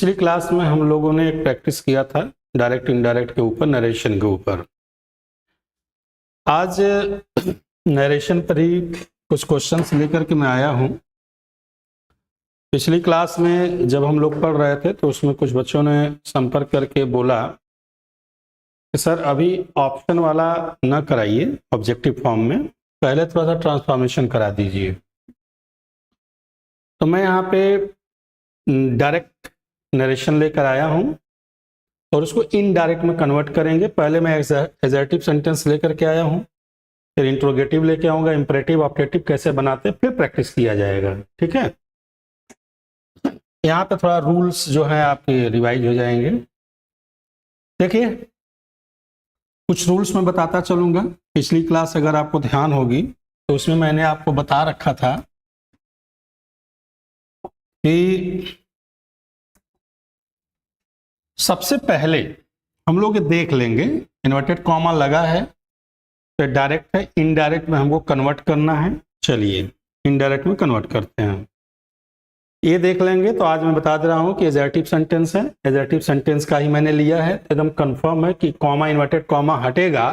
पिछली क्लास में हम लोगों ने एक प्रैक्टिस किया था डायरेक्ट इनडायरेक्ट के ऊपर, नरेशन के ऊपर। आज नरेशन पर ही कुछ क्वेश्चंस लेकर के मैं आया हूं। पिछली क्लास में जब हम लोग पढ़ रहे थे तो उसमें कुछ बच्चों ने संपर्क करके बोला कि सर अभी ऑप्शन वाला ना कराइए ऑब्जेक्टिव फॉर्म में, पहले थोड़ा सा ट्रांसफॉर्मेशन करा दीजिए। तो मैं यहाँ पे डायरेक्ट नरेशन लेकर आया हूं और उसको इनडायरेक्ट में कन्वर्ट करेंगे। पहले मैं एग्जेक्टिव सेंटेंस लेकर के आया हूं, फिर इंट्रोगेटिव लेके आऊंगा, इंपरेटिव ऑब्जेक्टिव कैसे बनाते हैं, फिर प्रैक्टिस किया जाएगा। ठीक है, यहाँ पे थोड़ा रूल्स जो है आपके रिवाइज हो जाएंगे। देखिए कुछ रूल्स मैं बताता चलूंगा। पिछली क्लास अगर आपको ध्यान होगी तो उसमें मैंने आपको बता रखा था कि सबसे पहले हम लोग देख लेंगे इन्वर्टेड कॉमा लगा है तो डायरेक्ट है, इनडायरेक्ट में हमको कन्वर्ट करना है। चलिए इनडायरेक्ट में कन्वर्ट करते हैं, ये देख लेंगे। तो आज मैं बता दे रहा हूं कि एडजेक्टिव सेंटेंस है, एडजेक्टिव सेंटेंस का ही मैंने लिया है। एकदम कंफर्म है कि कॉमा, इन्वर्टेड कॉमा हटेगा,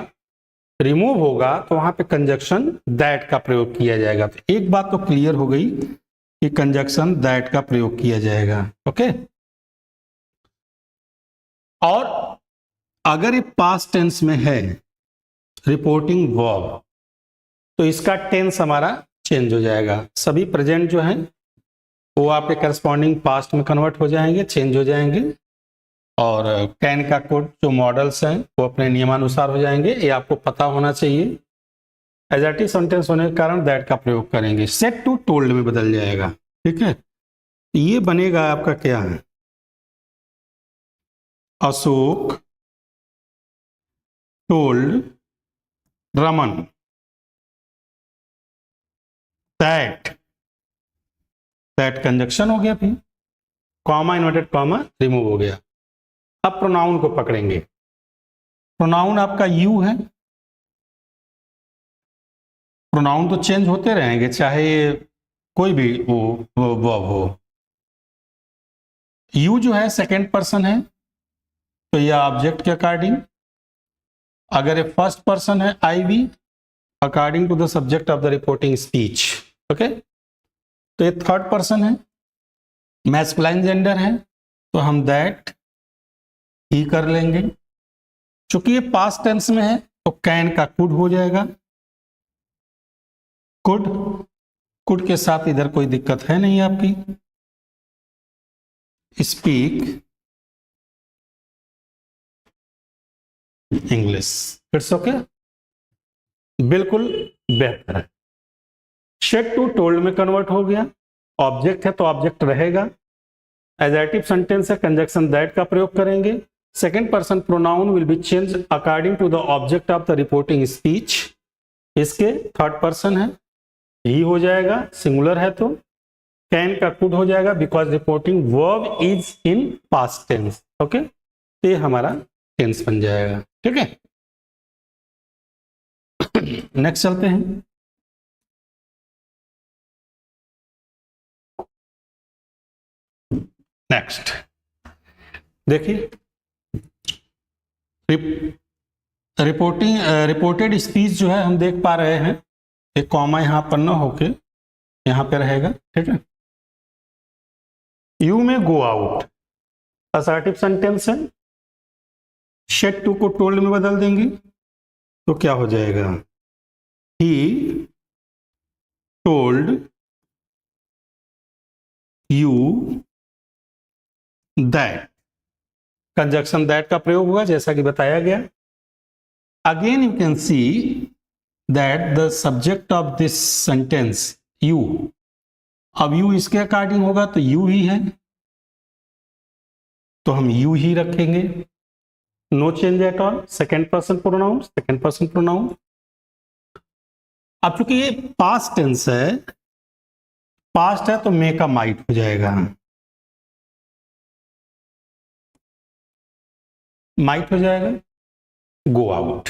रिमूव होगा तो वहां पे कंजक्शन दैट का प्रयोग किया जाएगा। तो एक बात तो क्लियर हो गई कि कंजक्शन दैट का प्रयोग किया जाएगा। ओके, और अगर ये पास्ट टेंस में है रिपोर्टिंग वर्ब तो इसका टेंस हमारा चेंज हो जाएगा। सभी प्रेजेंट जो है वो आपके करस्पॉन्डिंग पास्ट में कन्वर्ट हो जाएंगे, चेंज हो जाएंगे। और कैन का कोड जो मॉडल्स हैं वो अपने नियमानुसार हो जाएंगे, ये आपको पता होना चाहिए। एडजेक्टिव सेंटेंस होने के कारण दैट का प्रयोग करेंगे। सेड टू टोल्ड में बदल जाएगा। ठीक है, ये बनेगा आपका क्या है, Ashok told Raman that, that conjunction हो गया, फिर कॉमा इन्वर्टेड कॉमा रिमूव हो गया। अब प्रोनाउन को पकड़ेंगे। प्रोनाउन आपका यू है। प्रोनाउन तो चेंज होते रहेंगे चाहे कोई भी वो वर्ब हो। यू जो है सेकंड पर्सन है तो यह ऑब्जेक्ट के अकॉर्डिंग, अगर ये फर्स्ट पर्सन है I we according to the subject of the reporting speech. Okay, तो ये थर्ड पर्सन है, मैस्कुलाइन जेंडर है तो हम दैट ही कर लेंगे। चूंकि ये पास्ट टेंस में है तो कैन का कुड हो जाएगा। कुड, कुड के साथ इधर कोई दिक्कत है नहीं आपकी। स्पीक इंग्लिश, इट्स ओके, बिल्कुल बेहतर है। शेड टू टोल्ड में कन्वर्ट हो गया। ऑब्जेक्ट है तो ऑब्जेक्ट रहेगा। एडजेक्टिव सेंटेंस है, कंजक्शन दैट का प्रयोग करेंगे। Second person pronoun will be change according to the object of the reporting speech. इसके थर्ड पर्सन है, ही हो जाएगा, सिंगुलर है तो कैन का कुड हो जाएगा because reporting verb is in past tense. Okay, तो ये हमारा टेंस बन जाएगा। ठीक है, नेक्स्ट चलते हैं। नेक्स्ट देखिए, रिपोर्टेड स्पीच जो है हम देख पा रहे हैं, एक कॉमा यहां पर ना होके यहां पे रहेगा। ठीक है, यू में गो आउट असर्टिव सेंटेंस है, शेड टू को टोल्ड में बदल देंगे तो क्या हो जाएगा, he told you that. Conjunction that का प्रयोग हुआ जैसा कि बताया गया। Again you can see that the subject of this sentence you, अब यू इसके अकॉर्डिंग होगा तो यू ही है तो हम यू ही रखेंगे। No change at all. Second person pronoun, second person pronoun. अब चूंकि ये पास्ट टेंस है, पास्ट है तो मे का माइट हो जाएगा, माइट हो जाएगा गो आउट।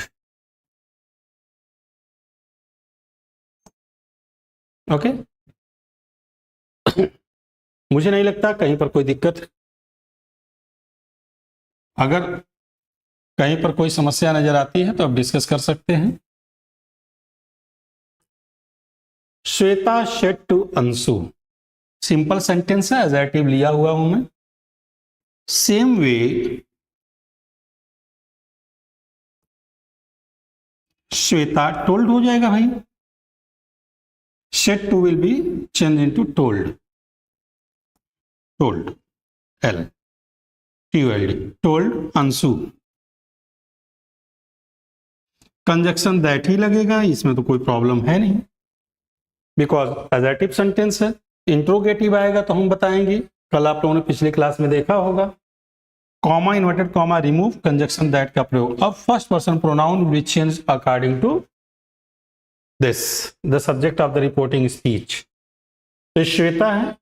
ओके, मुझे नहीं लगता कहीं पर कोई दिक्कत अगर कहीं पर कोई समस्या नजर आती है तो आप डिस्कस कर सकते हैं। Shweta said to Anshu, simple sentence है, एडजेक्टिव लिया हुआ हूं मैं। सेम वे श्वेता टोल्ड हो जाएगा भाई, said to will be change into told, told L TOLD, told Anshu. Conjunction that ही लगेगा, इसमें तो कोई प्रॉब्लम है नहीं, बिकॉज एडजेक्टिव सेंटेंस है। इंट्रोगेटिव आएगा तो हम बताएंगे, कल आप लोगों ने पिछली क्लास में देखा होगा। Comma, inverted comma remove, conjunction that का प्रयोग। अब first person pronoun will change according to this the subject of the reporting speech. तो श्वेता है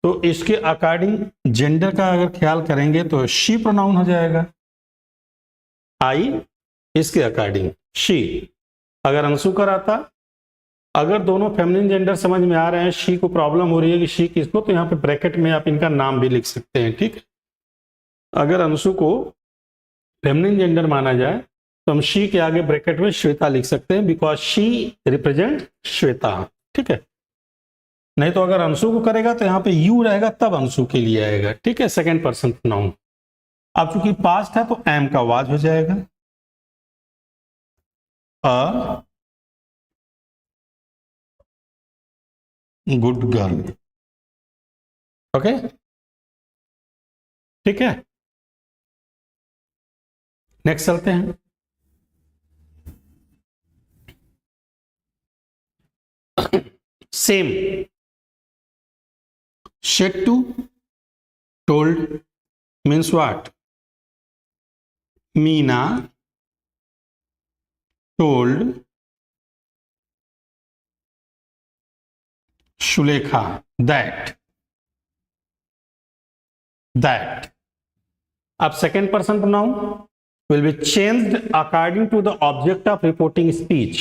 तो इसके अकॉर्डिंग जेंडर का अगर ख्याल करेंगे तो शी प्रोनाउन हो जाएगा। आई इसके अकॉर्डिंग शी। अगर अंशु का रहता, अगर दोनों फेमिनिन जेंडर समझ में आ रहे हैं, शी को प्रॉब्लम हो रही है कि शी किसको, तो यहाँ पे ब्रैकेट में आप इनका नाम भी लिख सकते हैं, ठीक है। अगर अंशु को फेमिनिन जेंडर माना जाए तो हम शी के आगे ब्रैकेट में श्वेता लिख सकते हैं, बिकॉज शी रिप्रेजेंट श्वेता, ठीक है। नहीं तो अगर अंशु को करेगा तो यहाँ पे यू रहेगा, तब अंशु के लिए आएगा, ठीक है, सेकेंड पर्सन प्रोनाउन। अब चूंकि पास्ट है तो एम का वाज हो जाएगा। अ गुड गर्ल, ओके, ठीक है। नेक्स्ट चलते हैं। Same, said to told means what? Meena told Shulekha that अब second person pronoun will be changed according to the object of reporting speech।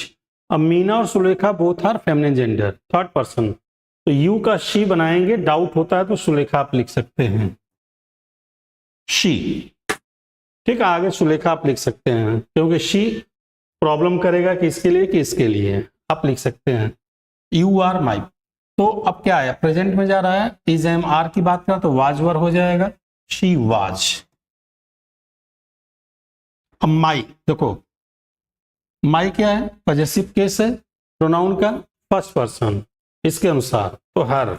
अब मीना और Sulekha both are feminine gender, third person, तो you का she बनाएंगे। Doubt होता है तो सुलेखा आप लिख सकते हैं, शी, ठीक है। आगे सुलेखा आप लिख सकते हैं, क्योंकि शी प्रॉब्लम करेगा कि इसके लिए कि इसके लिए, आप लिख सकते हैं यू आर माई। तो अब क्या है, प्रेजेंट में जा रहा है, इज एम आर की बात करें तो वाज वर हो जाएगा, शी वाज। अब माई देखो, माई क्या है, पॉजेसिव केस है, प्रोनाउन का फर्स्ट पर्सन, इसके अनुसार तो हर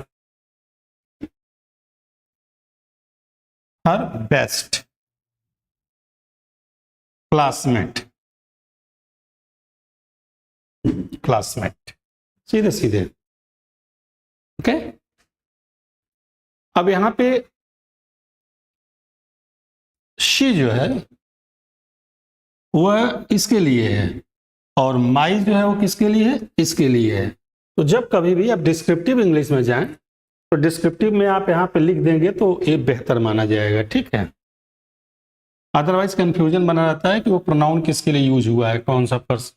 बेस्ट क्लासमेट, सीधे सीधे, ओके। अब यहां पे शी जो है वह इसके लिए है, और माई जो है वो किसके लिए है, इसके लिए है। तो जब कभी भी आप डिस्क्रिप्टिव इंग्लिश में जाएं तो डिस्क्रिप्टिव में आप यहां पे लिख देंगे तो ये बेहतर माना जाएगा, ठीक है। अदरवाइज कंफ्यूजन बना रहता है कि वो प्रोनाउन किसके लिए यूज हुआ है, कौन सा पर्सन।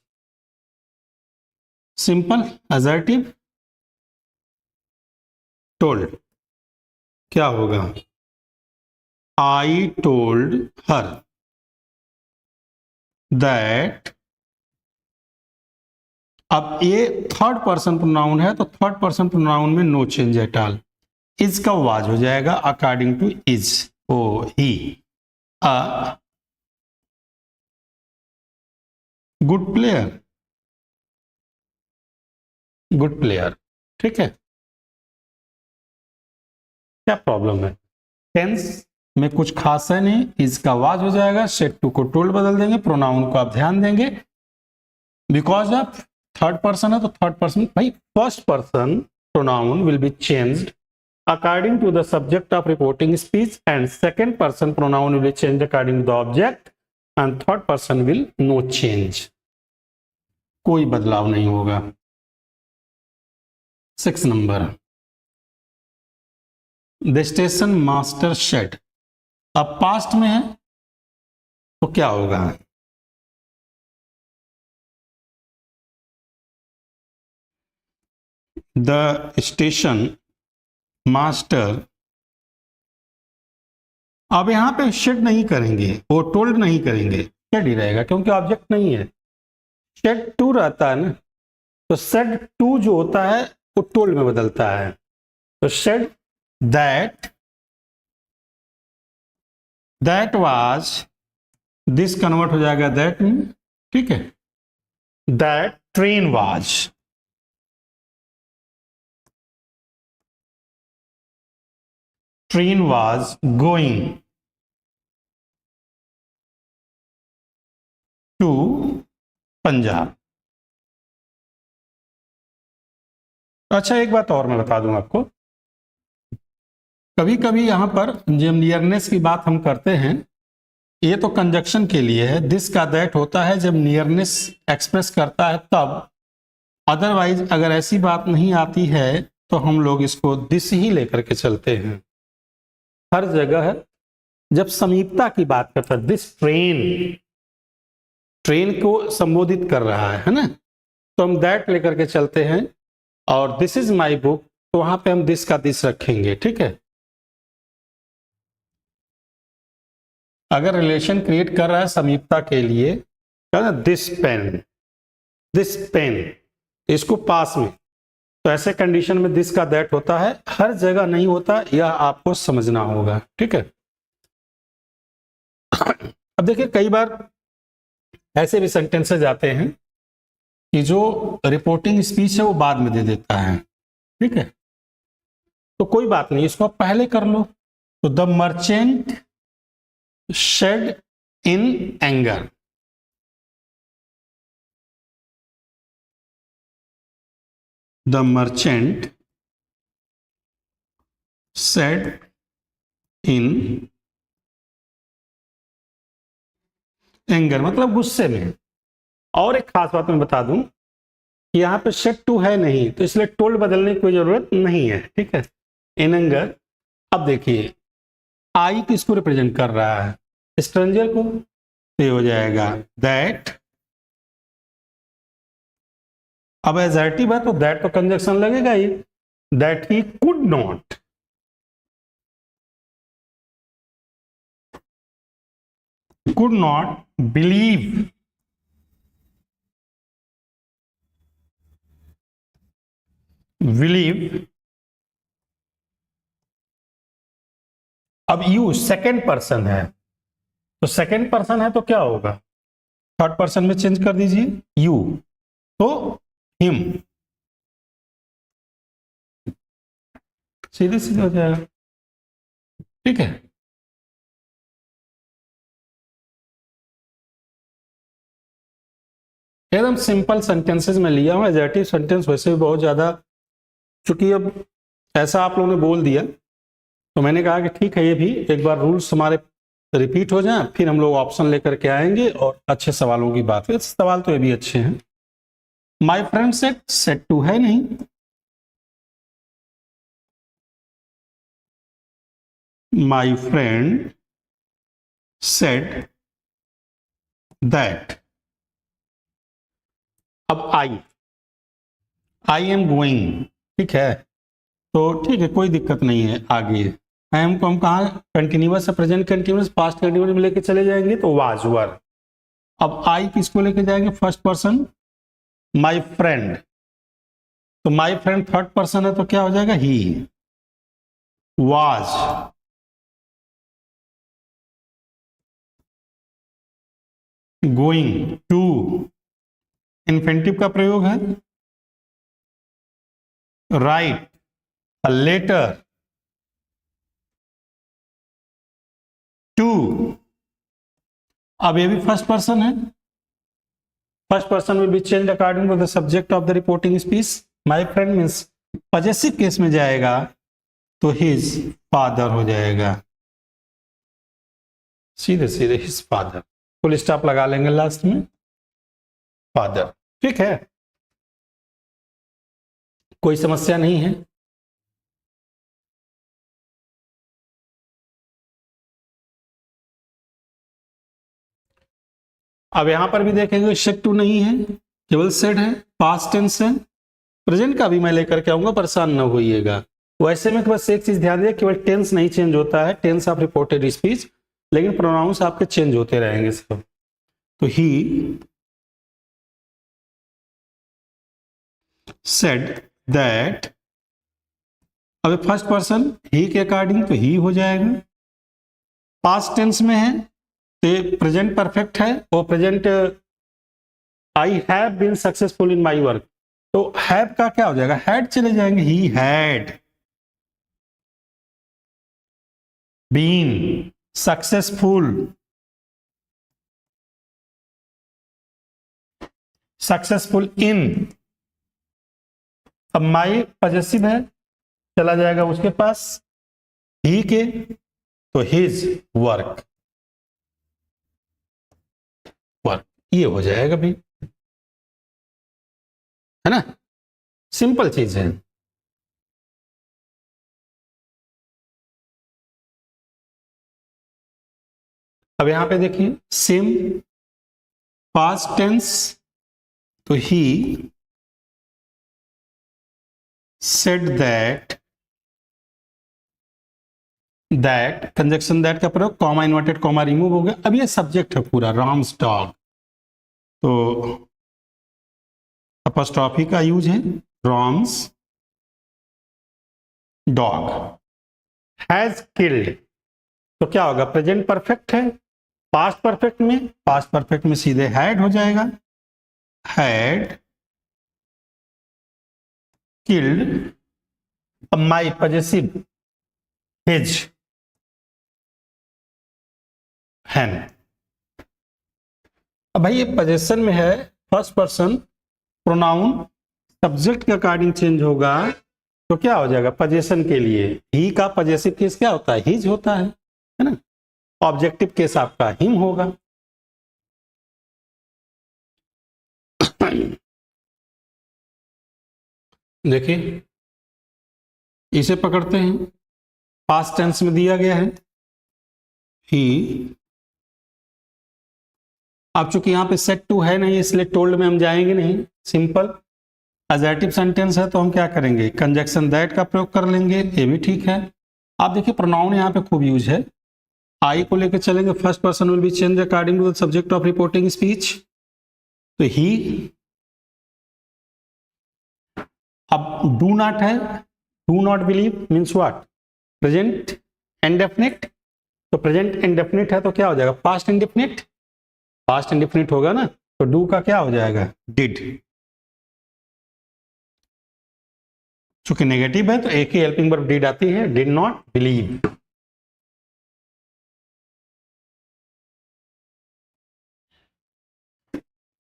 सिंपल असर्टिव टोल्ड क्या होगा, आई टोल्ड हर दैट। अब ये थर्ड पर्सन प्रोनाउन है तो थर्ड पर्सन प्रोनाउन में no change at all, is का वाज हो जाएगा according to is, oh he a good player, good player, ठीक है। क्या प्रॉब्लम है, टेंस में कुछ खास है नहीं, इसका वाज हो जाएगा, शेड टू को टोल्ड बदल देंगे, प्रोनाउन को आप ध्यान देंगे, बिकॉज ऑफ थर्ड पर्सन है तो थर्ड पर्सन भाई, first person pronoun will be changed according to the subject of reporting speech, and second person pronoun will be changed according to the object, and third person will no change, कोई बदलाव नहीं होगा। 6 नंबर, the station master said. अब past में है तो क्या होगा, द स्टेशन मास्टर अब यहाँ पे शेड नहीं करेंगे, वो टोल्ड नहीं करेंगे, शेड ही रहेगा क्योंकि ऑब्जेक्ट नहीं है। शेड टू रहता है ना, तो शेड टू जो होता है वो टोल्ड में बदलता है। तो said that was, this convert हो जाएगा दैट में, ठीक है। That train was going to Punjab. अच्छा एक बात और मैं बता दूं आपको, कभी कभी यहां पर जब नियरनेस की बात हम करते हैं, ये तो कंजक्शन के लिए है, दिस का दैट होता है जब नियरनेस एक्सप्रेस करता है तब। अदरवाइज अगर ऐसी बात नहीं आती है तो हम लोग इसको दिस ही लेकर के चलते हैं हर जगह। जब समीपता की बात करता है, दिस ट्रेन को संबोधित कर रहा है ना, तो हम दैट लेकर के चलते हैं। और दिस इज माई बुक, तो वहां पे हम दिस का दिस रखेंगे, ठीक है। अगर रिलेशन क्रिएट कर रहा है समीपता के लिए, दिस पेन, इसको पास में, तो ऐसे कंडीशन में दिस का दैट होता है, हर जगह नहीं होता, यह आपको समझना होगा, ठीक है। अब देखिए कई बार ऐसे भी सेंटेंसेज आते हैं कि जो रिपोर्टिंग स्पीच है वो बाद में दे देता है, ठीक है। तो कोई बात नहीं, इसको आप पहले कर लो। तो the merchant said in anger, the merchant said in anger मतलब गुस्से में। और एक खास बात मैं बता दूं कि यहाँ पे शेड टू है नहीं, तो इसलिए टोल्ड बदलने की कोई जरूरत नहीं है, ठीक है। इन एंगर, अब देखिए आई किसको रिप्रेजेंट कर रहा है, स्ट्रेंजर को, तो हो जाएगा दैट। अब एजर्टिव है तो दैट तो कंजक्शन लगेगा ही, that he could not believe अब यू सेकेंड पर्सन है, तो सेकेंड पर्सन है तो क्या होगा, थर्ड पर्सन में चेंज कर दीजिए यू, तो हिम, सीधे सीधे हो जाएगा, ठीक है। एकदम सिंपल सेंटेंसेस में लिया हूं, एडजेक्टिव सेंटेंस वैसे भी बहुत ज्यादा, चूंकि अब ऐसा आप लोगों ने बोल दिया तो मैंने कहा कि ठीक है, ये भी एक बार रूल्स हमारे रिपीट हो जाए, फिर हम लोग ऑप्शन लेकर के आएंगे और अच्छे सवालों की बात है। सवाल तो ये भी अच्छे हैं। माई फ्रेंड सेट टू है नहीं, माई फ्रेंड सेड दैट। अब आई एम गोइंग, ठीक है, तो ठीक है कोई दिक्कत नहीं है। आगे आई एम को हम कहा कंटिन्यूअस है, प्रेजेंट कंटिन्यूअस, पास्ट कंटिन्यूअस में लेके चले जाएंगे तो वाज वर। अब आई किसको लेके जाएंगे, फर्स्ट पर्सन, माई फ्रेंड, तो माई फ्रेंड थर्ड पर्सन है तो क्या हो जाएगा, he was going to, infinitive का प्रयोग है, राइट अ लेटर टू। अब ये भी फर्स्ट पर्सन है, first person will be changed according to the subject of the reporting speech. My friend means possessive case में जाएगा तो हिज फादर हो जाएगा, सीधे सीधे हिज फादर, फुल स्टॉप लगा लेंगे लास्ट में, फादर, ठीक है, कोई समस्या नहीं है। अब यहां पर भी देखेंगे शेड टू नहीं है, केवल सेड है, पास्ट टेंस है, प्रेजेंट का भी मैं लेकर के आऊंगा, परेशान न होइएगा, वैसे में बस एक चीज ध्यान दिया, केवल टेंस नहीं चेंज होता है, टेंस ऑफ रिपोर्टेड स्पीच, लेकिन प्रोनाउंस आपके चेंज होते रहेंगे सब। तो ही सेड दैट, अब फर्स्ट पर्सन ही के अकॉर्डिंग तो ही हो जाएगा। पास्ट टेंस में है तो प्रेजेंट परफेक्ट है, और present I have been successful in my work, तो हैव का क्या हो जाएगा, हैड चले जाएंगे, he had been successful, successful in, अब माई पॉजेसिव है, चला जाएगा उसके पास, ही के तो हिज वर्क, वर्क ये हो जाएगा भाई, है ना, सिंपल चीज है। अब यहां पे देखिए सेम पास्ट टेंस, तो he said that, that conjunction that का प्रयोग, कॉमा इन्वर्टेड कॉमा रिमूव हो गया। अब ये सब्जेक्ट है पूरा, राम्स डॉग, तो अपॉस्ट्रोफी का यूज है, राम्स डॉग हैज किल्ड, तो क्या होगा, प्रेजेंट परफेक्ट है, पास्ट परफेक्ट में सीधे हैड हो जाएगा, हैड किल्ड, अब माई पॉजेसिव हिज हैन। अब भाई ये पोजेशन में है, फर्स्ट पर्सन, प्रोनाउन सब्जेक्ट के अकॉर्डिंग चेंज होगा, तो क्या हो जाएगा, पोजेशन के लिए ही का पॉजेसिव केस क्या होता है, हिज होता है ना, ऑब्जेक्टिव केस आपका हिम होगा। देखिए इसे पकड़ते हैं, पास्ट टेंस में दिया गया है ही, अब चूंकि यहां पे सेट टू है नहीं इसलिए टोल्ड में हम जाएंगे नहीं, सिंपल एडजेक्टिव सेंटेंस है तो हम क्या करेंगे, कंजक्शन दैट का प्रयोग कर लेंगे, ये भी ठीक है। आप देखिए प्रोनाउन यहाँ पे खूब यूज है, आई को लेकर चलेंगे, first person will be change according to the subject of reporting speech, तो ही, अब डू नॉट है, do not believe means what, present indefinite, तो प्रेजेंट इंडेफिनिट है तो क्या हो जाएगा, पास्ट इंडेफिनिट, पास्ट इंडेफिनिट होगा ना, तो डू का क्या हो जाएगा, डिड, चूंकि नेगेटिव है तो एक ही हेल्पिंग वर्ब डिड आती है, did not believe.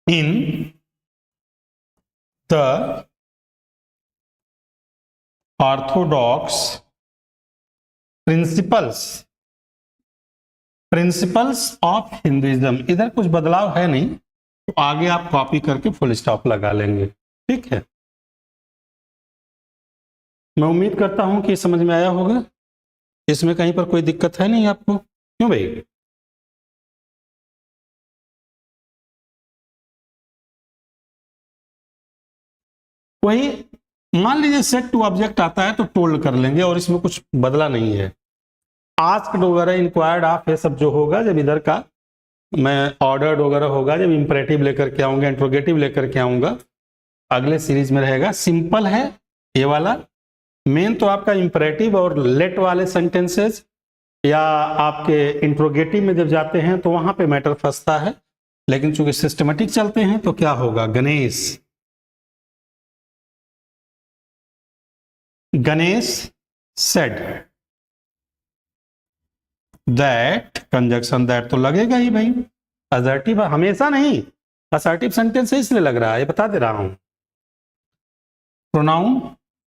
In the Orthodox principles of Hinduism, इधर कुछ बदलाव है नहीं, तो आगे आप कॉपी करके फुल स्टॉप लगा लेंगे, ठीक है। मैं उम्मीद करता हूं कि समझ में आया होगा, इसमें कहीं पर कोई दिक्कत है नहीं आपको, क्यों भाई, वही मान लीजिए सेट टू ऑब्जेक्ट आता है तो टोल्ड कर लेंगे, और इसमें कुछ बदला नहीं है। आस्क्ड वगैरह, इंक्वायर्ड ऑफ, ये सब जो होगा जब इधर का मैं ऑर्डर्ड वगैरह होगा, जब इंपरेटिव लेकर के आऊंगा, इंट्रोगेटिव लेकर के आऊंगा, अगले सीरीज में रहेगा। सिंपल है ये वाला, मेन तो आपका इंपरेटिव और लेट वाले सेंटेंसेस या आपके इंट्रोगेटिव में जब जाते हैं तो वहां पे मैटर फंसता है, लेकिन चूंकि सिस्टमेटिक चलते हैं तो क्या होगा, Ganesh said that, conjunction that तो लगेगा ही भाई, असर्टिव हमेशा नहीं, असर्टिव सेंटेंस है इसलिए लग रहा है, ये बता दे रहा हूं। प्रोनाउन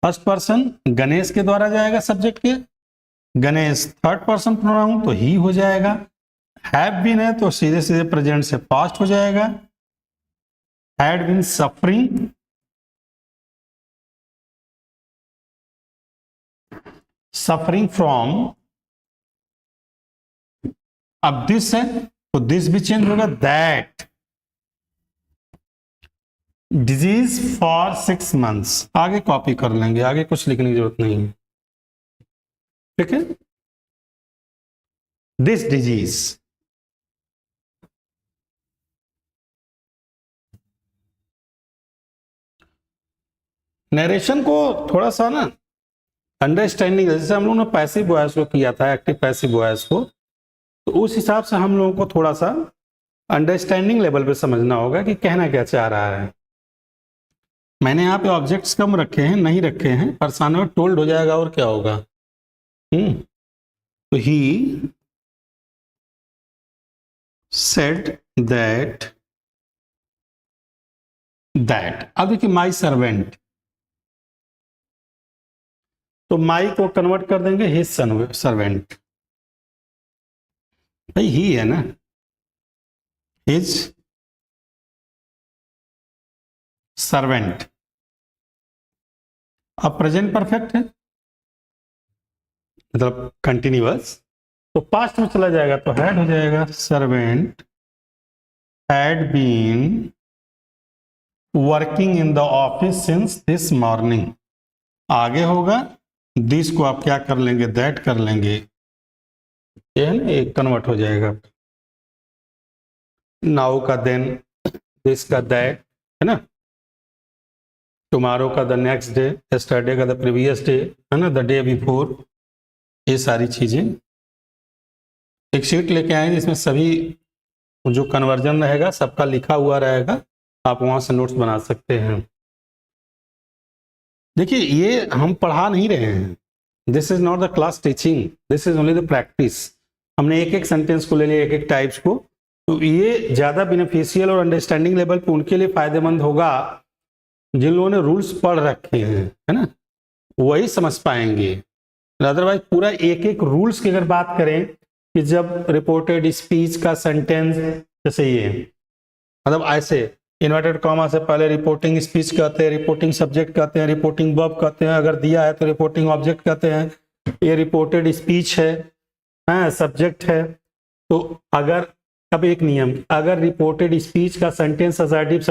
फर्स्ट पर्सन गणेश के द्वारा जाएगा सब्जेक्ट के, गणेश थर्ड पर्सन प्रोनाउन तो ही हो जाएगा, हैव बीन है तो सीधे सीधे प्रेजेंट से पास्ट हो जाएगा, had been suffering, suffering from, अब दिस है तो दिस भी चेंज होगा, दैट डिजीज फॉर 6 months, आगे कॉपी कर लेंगे, आगे कुछ लिखने की जरूरत नहीं है। ठीक है, दिस डिजीज, नरेशन को थोड़ा सा ना अंडरस्टैंडिंग, जैसे हम लोगों ने पैसिव वॉइस को किया था, एक्टिव पैसिव वॉइस को, तो उस हिसाब से हम लोगों को थोड़ा सा अंडरस्टैंडिंग लेवल पे समझना होगा कि कहना क्या चाह रहा है। मैंने यहाँ पे ऑब्जेक्ट्स कम रखे हैं, नहीं रखे हैं, परसाना में टोल्ड हो जाएगा और क्या होगा। तो ही सेड दैट, अब देखिए माई सर्वेंट, तो माई को कन्वर्ट कर देंगे हिज सर्वेंट, भाई ही है ना, हिज सर्वेंट। अब प्रेजेंट परफेक्ट है, मतलब कंटिन्यूअस, तो पास्ट में चला जाएगा तो हैड हो जाएगा, servant had been working in the office since this morning. आगे होगा, दिस को आप क्या कर लेंगे, दैट कर लेंगे, ये है ना, एक कन्वर्ट हो जाएगा, नाउ का देन, दिस का दैट, है ना, टुमारो का द नेक्स्ट डे, यस्टरडे का द प्रीवियस डे, है ना, द डे बिफोर, ये सारी चीजें। एक शीट लेके आएंगे जिसमें सभी जो कन्वर्जन रहेगा सबका लिखा हुआ रहेगा, आप वहां से नोट्स बना सकते हैं। देखिए ये हम पढ़ा नहीं रहे हैं, this is not the class teaching, this is only the practice. हमने एक एक सेंटेंस को ले लिया, एक एक टाइप्स को, तो ये ज्यादा बेनिफिशियल और अंडरस्टैंडिंग लेवल पे उनके लिए फायदेमंद होगा जिन लोगों ने रूल्स पढ़ रखे हैं, है ना, वही समझ पाएंगे। अदरवाइज पूरा एक एक रूल्स की अगर बात करें कि जब रिपोर्टेड स्पीच का सेंटेंस, जैसे ये मतलब ऐसे इन्वर्टेड कॉमा से पहले रिपोर्टिंग स्पीच कहते हैं, रिपोर्टिंग सब्जेक्ट कहते हैं, रिपोर्टिंग वर्ब कहते हैं, अगर दिया है तो रिपोर्टिंग ऑब्जेक्ट कहते हैं, ये रिपोर्टेड स्पीच है, सब्जेक्ट है। तो अगर अब एक नियम, अगर रिपोर्टेड स्पीच का सेंटेंस असर्टिव